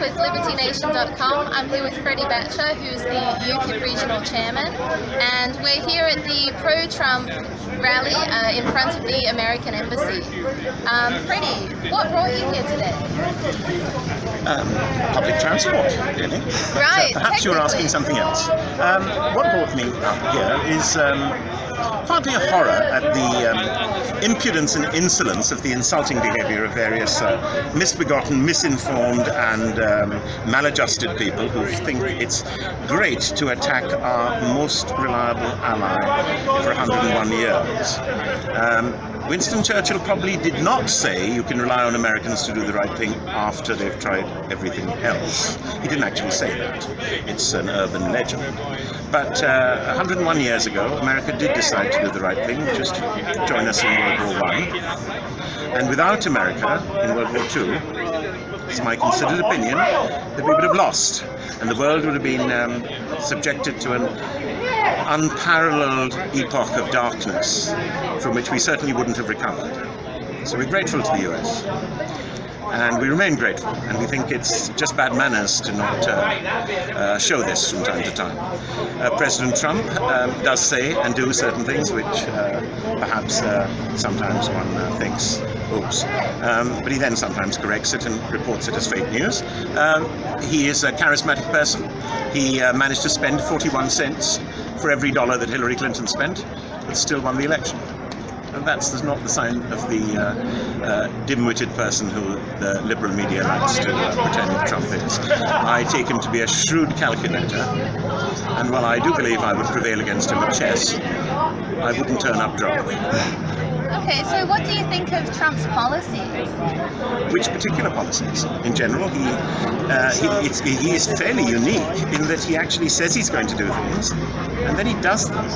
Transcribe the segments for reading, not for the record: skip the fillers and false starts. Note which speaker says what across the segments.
Speaker 1: with LibertyNation.com. I'm here with Freddy Vaccha, who's the UKIP regional chairman, and we're here at the pro-Trump rally in front of the American embassy. Freddie, what brought you here today?
Speaker 2: Public transport, really.
Speaker 1: Right.
Speaker 2: Perhaps you were asking something else. What brought me up here is partly a horror at the impudence and insolence of the insulting behaviour of various misbegotten, misinformed and maladjusted people who think it's great to attack our most reliable ally for 101 years. Winston Churchill probably did not say you can rely on Americans to do the right thing after they've tried everything else. He didn't actually say that. It's an urban legend. But 101 years ago, America did decide to do the right thing, just join us in World War I. And without America in World War II, it's my considered opinion that we would have lost, and the world would have been subjected to an unparalleled epoch of darkness from which we certainly wouldn't have recovered. So we're grateful to the US, and we remain grateful, and we think it's just bad manners to not show this from time to time. President Trump does say and do certain things which perhaps sometimes one thinks, oops, but he then sometimes corrects it and reports it as fake news. He is a charismatic person. He managed to spend 41 cents for every dollar that Hillary Clinton spent, but still won the election. And that's not the sign of the dim-witted person who the liberal media likes to pretend Trump is. I take him to be a shrewd calculator, and while I do believe I would prevail against him at chess, I wouldn't turn up drunk.
Speaker 1: Okay, so what do you think of Trump's policies?
Speaker 2: Which particular policies? In general, he is fairly unique in that he actually says he's going to do things, and then he does them.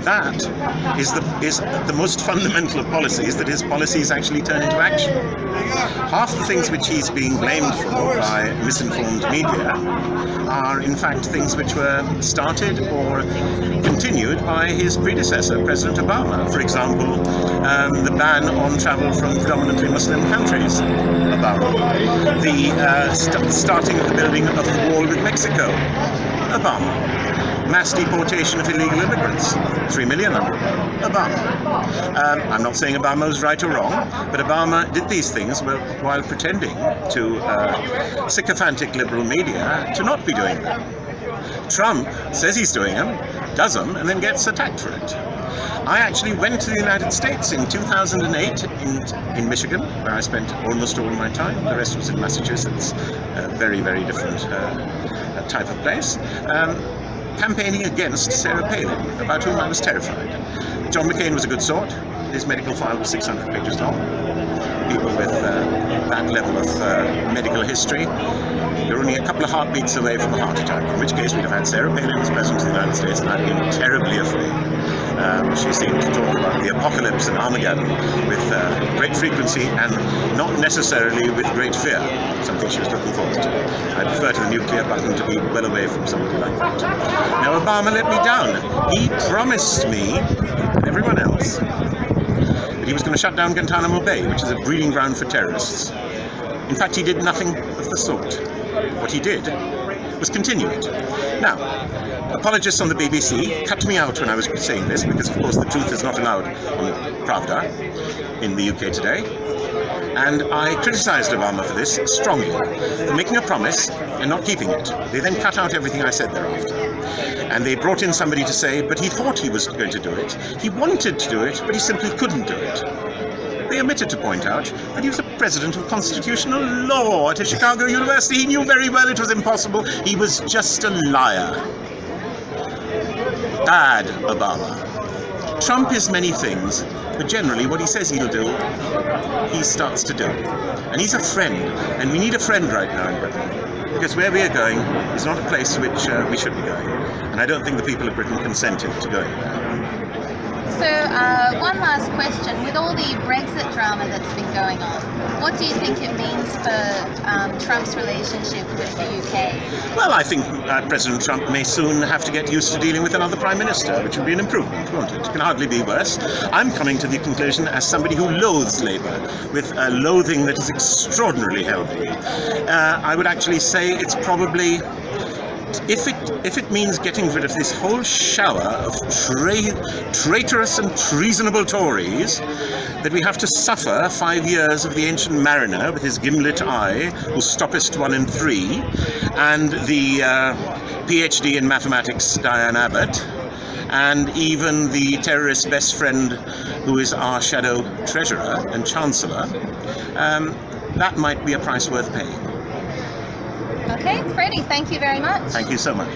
Speaker 2: That is the most fundamental of policies, that his policies actually turn into action. Half the things which he's being blamed for by misinformed media are in fact things which were started or continued by his predecessor, President Obama. For example, the ban on travel from predominantly Muslim countries, Obama. The starting of the building of the wall with Mexico, Obama. Mass deportation of illegal immigrants, 3 million of them, Obama. I'm not saying Obama was right or wrong, but Obama did these things while pretending to sycophantic liberal media to not be doing them. Trump says he's doing them, does them, and then gets attacked for it. I actually went to the United States in 2008 in Michigan, where I spent almost all my time. The rest was in Massachusetts, a very, very different type of place. Campaigning against Sarah Palin, about whom I was terrified. John McCain was a good sort. His medical file was 600 pages long. People with that level of medical history, they're only a couple of heartbeats away from a heart attack, in which case we'd have had Sarah Palin as President of the United States, and I'd been terribly afraid. She seemed to talk about the apocalypse and Armageddon with great frequency and not necessarily with great fear, something she was looking forward to. I prefer to the nuclear button to be well away from somebody like that. Now, Obama let me down. He promised me, and everyone else, that he was going to shut down Guantanamo Bay, which is a breeding ground for terrorists. In fact, he did nothing of the sort. What he did was continue it. Now, apologists on the BBC cut me out when I was saying this, because of course the truth is not allowed on Pravda in the UK today. And I criticised Obama for this strongly, for making a promise and not keeping it. They then cut out everything I said thereafter. And they brought in somebody to say, but he thought he was going to do it. He wanted to do it, but he simply couldn't do it. They omitted to point out that he was a president of constitutional law at a Chicago university. He knew very well it was impossible. He was just a liar. Bad Obama. Trump is many things, but generally what he says he'll do, he starts to do. And he's a friend, and we need a friend right now in Britain, because where we are going is not a place which we should be going. And I don't think the people of Britain consented to going there.
Speaker 1: So, one last question. With all the Brexit drama that's been going on, what do you think it means for Trump's relationship with the UK?
Speaker 2: Well, I think President Trump may soon have to get used to dealing with another Prime Minister, which would be an improvement, won't it? It can hardly be worse. I'm coming to the conclusion, as somebody who loathes Labour, with a loathing that is extraordinarily healthy, I would actually say it's probably, if it means getting rid of this whole shower of traitorous and treasonable Tories, that we have to suffer 5 years of the ancient mariner with his gimlet eye, who stoppest 1 in 3, and the PhD in mathematics Diane Abbott, and even the terrorist's best friend, who is our shadow treasurer and chancellor, that might be a price worth paying.
Speaker 1: Okay, Freddy, thank you very much.
Speaker 2: Thank you so much.